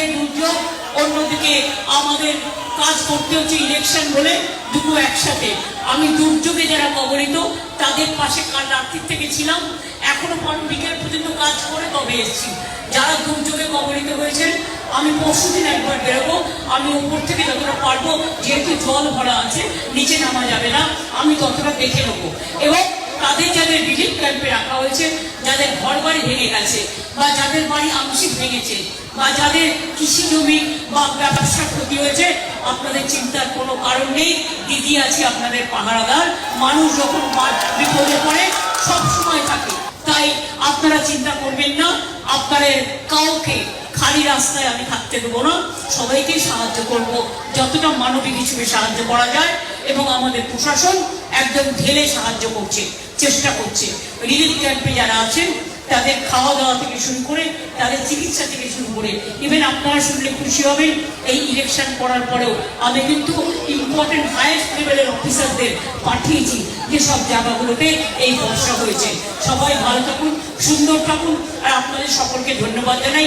একদিকে দুর্যোগ, অন্যদিকে আমাদের কাজ করতে হচ্ছে ইলেকশন বলে, দুটো একসাথে। আমি দুর্যোগে যারা কবলিত তাদের পাশে কাল রাত্রির থেকে ছিলাম, এখনো বিকেল পর্যন্ত কাজ করে তবে এসেছি। যারা দুর্যোগে কবলিত হয়েছেন, আমি পরশুদিন একবার বেরোবো। আমি উপর থেকে যতটা পারবো, যেহেতু জল ভরা আছে নিচে নামা যাবে না, আমি ততটা দেখে নেবো। এবং তাদের যাদের রিলিফ ক্যাম্পে রাখা হয়েছে, যাদের ঘর বাড়ি ভেঙে গেছে বা যাদের বাড়ি আংশিক ভেঙেছে বা যাদের কৃষি জমি বা ব্যবসার ক্ষতি হয়েছে, আপনাদের চিন্তার কোনো কারণ নেই। দিদি আছে আপনাদের পাহারাদার। মানুষ যখন বিপদে পড়ে সব সময় থাকে, তাই আপনারা চিন্তা করবেন না। আপনাদের কাউকে খালি রাস্তায় আমি থাকতে দেবো না, সবাইকে সাহায্য করব যতটা মানবিক হিসেবে সাহায্য করা যায়। এবং আমাদের প্রশাসন একদম ঢেলে সাহায্য করছে, চেষ্টা করছে। রিলিফ ক্যাম্পে যারা আছেন তাদের খাওয়া দাওয়া থেকে শুরু করে, তাদের চিকিৎসা থেকে শুরু করে, ইভেন আপনারা শুনলে খুশি হবেন, এই ইলেকশন করার পরেও আমি কিন্তু ইম্পর্টেন্ট হাইয়েস্ট লেভেলের অফিসারদের পাঠিয়েছি যেসব জায়গাগুলোতে এই বর্ষা হয়েছে। সবাই ভালো থাকুন, সুন্দর থাকুন, আর আপনাদের সকলকে ধন্যবাদ জানাই।